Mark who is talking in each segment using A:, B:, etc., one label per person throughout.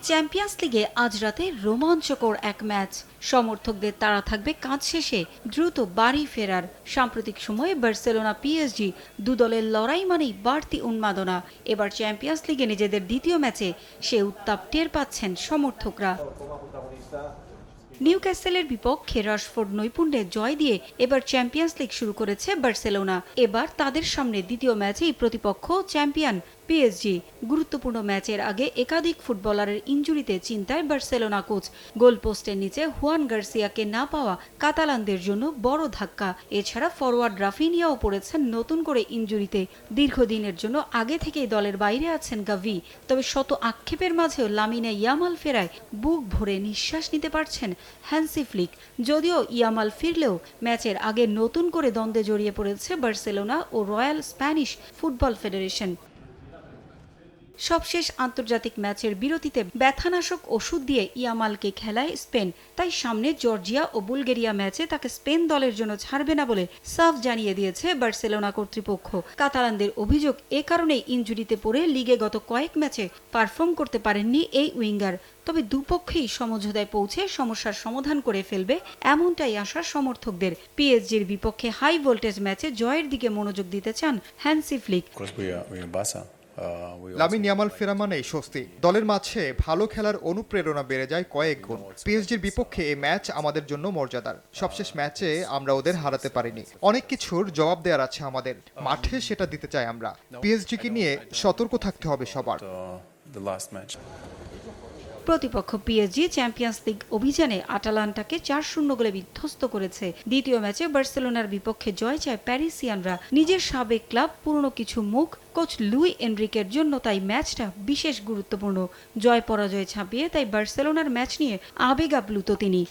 A: Champions লিগে আজ রাতে রোমাঞ্চকর এক ম্যাচ। সমর্থকদের তাড়া থাকবে কাজ শেষে দ্রুত বাড়ি ফেরার। সাম্প্রতিক সময়ে বার্সেলোনা পিএসজি দু দলের লড়াই মানেই বাড়তি উন্মাদনা। এবার চ্যাম্পিয়ন্স লিগে নিজেদের দ্বিতীয় ম্যাচে সে উত্তাপ টের পাচ্ছেন সমর্থকরা। নিউক্যাসলের বিপক্ষে রাশফোর্ড নৈপুণ্যে জয় দিয়ে এবার চ্যাম্পিয়ন্স লিগ শুরু করেছে বার্সেলোনা। এবার তাদের সামনে দ্বিতীয় ম্যাচেই প্রতিপক্ষ চ্যাম্পিয়ন পিএসজি। গুরুত্বপূর্ণ ম্যাচের আগে একাধিক ফুটবলারের ইনজুরিতে চিন্তায় বার্সেলোনা কোচ। গোলপোস্টের নিচে হুয়ান গার্সিয়াকে না পাওয়া কাতালানদের জন্য বড় ধাক্কা। এছাড়া ফরওয়ার্ড রাফিনিয়াও পড়েছেন নতুন করে ইনজুরিতে। দীর্ঘদিনের জন্য আগে থেকেই দলের বাইরে আছেন গাভি। তবে শত আক্ষেপের মাঝেও লামিনে ইয়ামাল ফেরায় বুক ভরে নিঃশ্বাস নিতে পারছেন হ্যান্সি ফ্লিক। যদিও ইয়ামাল ফিরলেও ম্যাচের আগে নতুন করে দ্বন্দ্বে জড়িয়ে পড়েছে বার্সেলোনা ও রয়্যাল স্প্যানিশ ফুটবল ফেডারেশন। সবশেষ আন্তর্জাতিক ম্যাচের বিরতিতে ব্যথানাশক ওষুধ দিয়ে ইয়ামালকে খেলায় স্পেন। তাই সামনে জর্জিয়া ও বুলগেরিয়া ম্যাচে তাকে স্পেন দলের জন্য ছাড়বে না বলে সাফ জানিয়ে দিয়েছে বার্সেলোনা কর্তৃপক্ষ। কাতালানদের অভিযোগ, এ কারণেই ইনজুরিতে পড়ে লিগে গত কয়েক ম্যাচে পারফর্ম করতে পারেননি এই উইঙ্গার। তবে দুপক্ষেই সমঝোতায় পৌঁছে সমস্যার সমাধান করে ফেলবে এমনটাই আশা সমর্থকদের। পিএসজির বিপক্ষে হাই ভোল্টেজ ম্যাচে জয়ের দিকে মনোযোগ দিতে চান হ্যান্সি ফ্লিক।
B: লামিন ইয়ামাল ফেরা মানেই স্বস্তি। দলের মাঝে ভালো খেলার অনুপ্রেরণা বেড়ে যায় কয়েক গুণ। পিএসজির বিপক্ষে এই ম্যাচ আমাদের জন্য মর্যাদার। সবশেষ ম্যাচে আমরা ওদের হারাতে পারিনি। অনেক কিছুর জবাব দেওয়ার আছে আমাদের, মাঠে সেটা দিতে চাই আমরা। পিএসজিকে নিয়ে সতর্ক থাকতে হবে সবার।
A: প্রতিপক্ষ পিএসজি চ্যাম্পিয়ন্স লিগ অভিযানে আটালান্টাকে ৪-০ গোলে বিধ্বস্ত করেছে। দ্বিতীয় ম্যাচে বার্সেলোনার বিপক্ষে জয় চায় প্যারিসিয়ানরা। নিজের সাবেক ক্লাব, পুরনো কিছু মুখ। কোচ লুই এনরিকের জন্য তাই ম্যাচটা বিশেষ গুরুত্বপূর্ণ। জয় পরাজয় ছাপিয়ে তাই বার্সেলোনার ম্যাচ নিয়ে আবেগ আপ্লুত তিনি।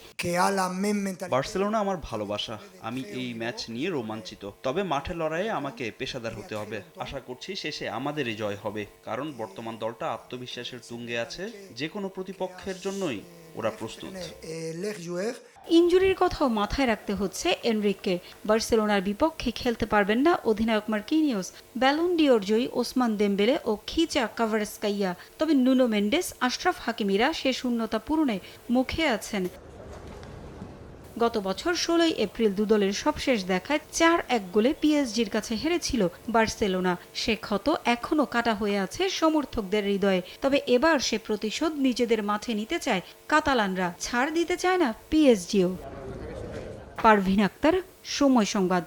C: বার্সেলোনা আমার ভালোবাসা। আমি এই ম্যাচ নিয়ে রোমাঞ্চিত। তবে মাঠের লড়াইয়ে আমাকে পেশাদার হতে হবে। আশা করছি শেষে আমাদেরই জয় হবে, কারণ বর্তমান দলটা আত্মবিশ্বাসের তুঙ্গে আছে। যে কোনো প্রতিপক্ষের জন্যই ওরা প্রস্তুত।
A: ইনজুরির কথাও মাথায় রাখতে হচ্ছে এনরিককে। বার্সেলোনার বিপক্ষে খেলতে পারবেন না অধিনায়ক মার্কিনিওস, ব্যালন ডিওর জয়ী ওসমান দেমবেলে ও খিচা কাভারেস্কাইয়া। তবে নুনো মেন্ডেস, আশরাফ হাকিমিরা সে শূন্যতা পূরণে মুখে আছেন। গত বছর ১৬ এপ্রিল দুদলের সবশেষ দেখায় ৪-১ গোলে পিএসজির কাছে হেরেছিল বার্সেলোনা। সে ক্ষত এখনও কাটা হয়ে আছে সমর্থকদের হৃদয়ে। তবে এবার সে প্রতিশোধ নিজেদের মাঠে নিতে চায় কাতালানরা, ছাড় দিতে চায় না পিএসজিও। পারভিন আক্তার, সময় সংবাদ।